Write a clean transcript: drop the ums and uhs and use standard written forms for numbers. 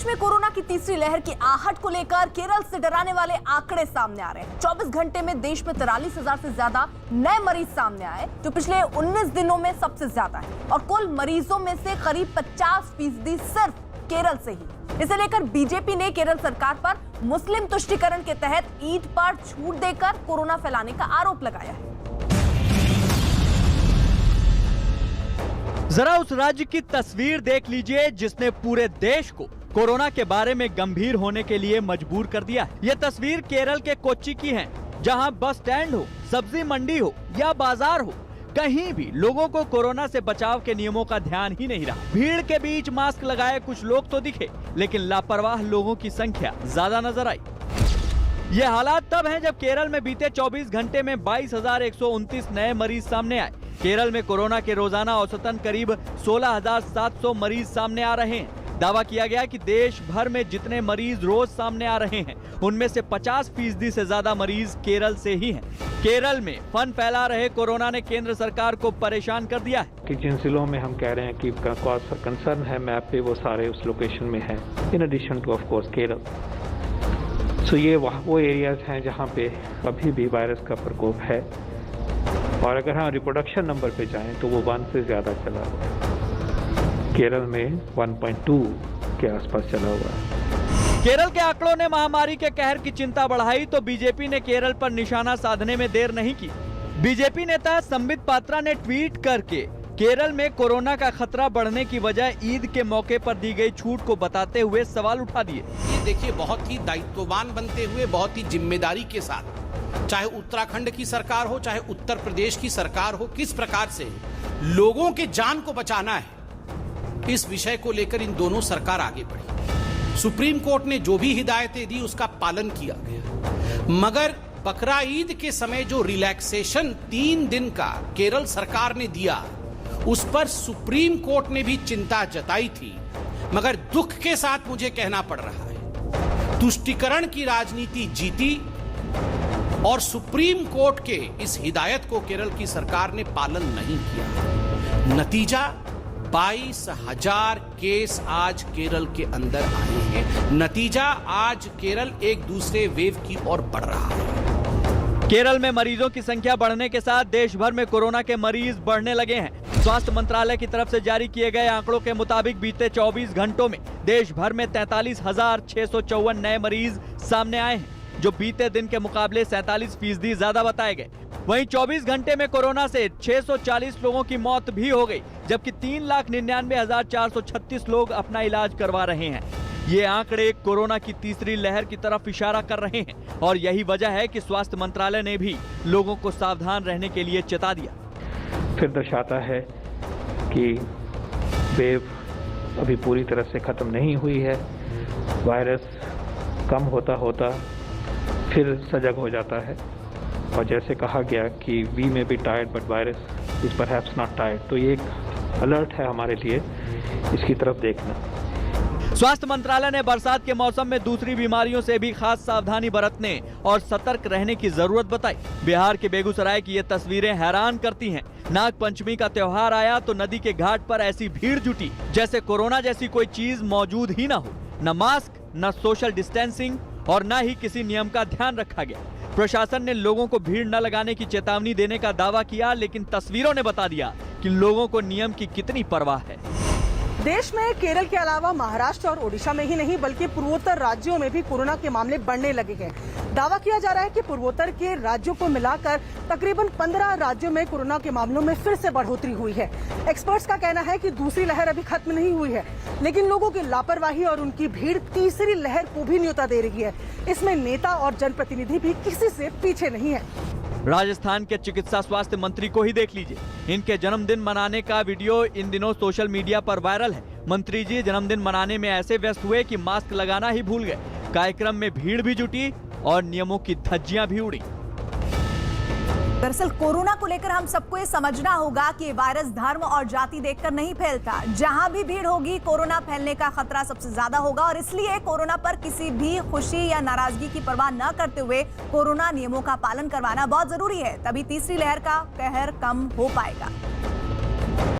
में कोरोना की तीसरी लहर की आहट को लेकर केरल से डराने वाले आंकड़े सामने आ रहे हैं। 24 घंटे में देश में 43,000 से ज्यादा नए मरीज सामने आए, जो पिछले 19 दिनों में सबसे ज्यादा है। और कुल मरीजों में से करीब 50% सिर्फ केरल से ही। इसे लेकर बीजेपी ने केरल सरकार पर मुस्लिम तुष्टीकरण के तहत ईद पर छूट देकर कोरोना फैलाने का आरोप लगाया है। जरा उस राज्य की तस्वीर देख लीजिए जिसने पूरे देश को कोरोना के बारे में गंभीर होने के लिए मजबूर कर दिया है। ये तस्वीर केरल के कोच्चि की है, जहां बस स्टैंड हो, सब्जी मंडी हो या बाजार हो, कहीं भी लोगों को कोरोना से बचाव के नियमों का ध्यान ही नहीं रहा। भीड़ के बीच मास्क लगाए कुछ लोग तो दिखे, लेकिन लापरवाह लोगों की संख्या ज्यादा नजर आई। ये हालात तब हैं जब केरल में बीते 24 घंटे में 22,129 नए मरीज सामने आए। केरल में कोरोना के रोजाना औसतन करीब 16,700 मरीज सामने आ रहे हैं। दावा किया गया कि देश भर में जितने मरीज रोज सामने आ रहे हैं, उनमें से 50% से ज्यादा मरीज केरल से ही हैं। केरल में फन फैला रहे कोरोना ने केंद्र सरकार को परेशान कर दिया है कि जिन जिलों में हम कह रहे हैं कि कॉज फॉर कंसर्न है मैप पे, वो सारे उस लोकेशन में है, in addition to of course Kerala. So ये वो एरियाज हैं जहाँ पे अभी भी वायरस का प्रकोप है। और अगर हम रिप्रोडक्शन नंबर पे जाएं तो वो 1 से ज्यादा चला हुआ है। केरल में 1.2 के आसपास चला हुआ है। केरल के आंकड़ों ने महामारी के कहर की चिंता बढ़ाई तो बीजेपी ने केरल पर निशाना साधने में देर नहीं की। बीजेपी नेता संबित पात्रा ने ट्वीट करके केरल में कोरोना का खतरा बढ़ने की वजह ईद के मौके पर दी गई छूट को बताते हुए सवाल उठा दिए। ये देखिए, बहुत ही दायित्ववान बनते हुए, बहुत ही जिम्मेदारी के साथ, चाहे उत्तराखंड की सरकार हो, चाहे उत्तर प्रदेश की सरकार हो, किस प्रकार से लोगों के जान को बचाना है, इस विषय को लेकर इन दोनों सरकार आगे बढ़ी। सुप्रीम कोर्ट ने जो भी हिदायतें दी उसका पालन किया गया, मगर बकरा ईद के समय जो रिलैक्सेशन 3 दिन का केरल सरकार ने दिया, उस पर सुप्रीम कोर्ट ने भी चिंता जताई थी। मगर दुख के साथ मुझे कहना पड़ रहा है, तुष्टीकरण की राजनीति जीती और सुप्रीम कोर्ट के इस हिदायत को केरल की सरकार ने पालन नहीं किया। नतीजा 22,000 केस आज केरल के अंदर आए हैं। नतीजा आज केरल एक दूसरे वेव की ओर बढ़ रहा है। केरल में मरीजों की संख्या बढ़ने के साथ देश भर में कोरोना के मरीज बढ़ने लगे हैं। स्वास्थ्य मंत्रालय की तरफ से जारी किए गए आंकड़ों के मुताबिक बीते 24 घंटों में देश भर में 43,654 नए मरीज सामने आए हैं, जो बीते दिन के मुकाबले 47% ज्यादा बताए गए। वहीं 24 घंटे में कोरोना से 640 लोगों की मौत भी हो गई, जबकि 3,99,436 लोग अपना इलाज करवा रहे हैं। ये आंकड़े कोरोना की तीसरी लहर की तरफ इशारा कर रहे हैं और यही वजह है कि स्वास्थ्य मंत्रालय ने भी लोगों को सावधान रहने के लिए चेता दिया। फिर दर्शाता है कि वेव अभी पूरी तरह से खत्म नहीं हुई है। वायरस कम होता होता फिर सजग हो जाता है। और जैसे कहा गया कि वी में be tired but virus is perhaps not tired, तो ये एक अलर्ट है हमारे लिए, इसकी तरफ देखना। स्वास्थ्य मंत्रालय ने बरसात के मौसम में दूसरी बीमारियों से भी खास सावधानी बरतने और सतर्क रहने की जरूरत बताई। बिहार के बेगूसराय की ये तस्वीरें हैरान करती हैं। नाग पंचमी का त्योहार आया तो नदी के घाट पर ऐसी भीड़ जुटी जैसे कोरोना जैसी कोई चीज मौजूद ही न हो। न मास्क, न सोशल डिस्टेंसिंग और न ही किसी नियम का ध्यान रखा गया। प्रशासन ने लोगों को भीड़ न लगाने की चेतावनी देने का दावा किया, लेकिन तस्वीरों ने बता दिया कि लोगों को नियम की कितनी परवाह है। देश में केरल के अलावा महाराष्ट्र और ओडिशा में ही नहीं बल्कि पूर्वोत्तर राज्यों में भी कोरोना के मामले बढ़ने लगे हैं। दावा किया जा रहा है कि पूर्वोत्तर के राज्यों को मिलाकर तकरीबन 15 राज्यों में कोरोना के मामलों में फिर से बढ़ोतरी हुई है। एक्सपर्ट्स का कहना है कि दूसरी लहर अभी खत्म नहीं हुई है, लेकिन लोगों की लापरवाही और उनकी भीड़ तीसरी लहर को भी न्योता दे रही है। इसमें नेता और जनप्रतिनिधि भी किसी से पीछे नहीं है। राजस्थान के चिकित्सा स्वास्थ्य मंत्री को ही देख लीजिए। इनके जन्मदिन मनाने का वीडियो इन दिनों सोशल मीडिया पर वायरल है। मंत्री जी जन्मदिन मनाने में ऐसे व्यस्त हुए कि मास्क लगाना ही भूल गए। कार्यक्रम में भीड़ भी जुटी और नियमों की धज्जियां भी उड़ी। दरअसल कोरोना को लेकर हम सबको ये समझना होगा कि वायरस धर्म और जाति देखकर नहीं फैलता। जहां भी भीड़ होगी कोरोना फैलने का खतरा सबसे ज्यादा होगा और इसलिए कोरोना पर किसी भी खुशी या नाराजगी की परवाह न करते हुए कोरोना नियमों का पालन करवाना बहुत जरूरी है। तभी तीसरी लहर का कहर कम हो पाएगा।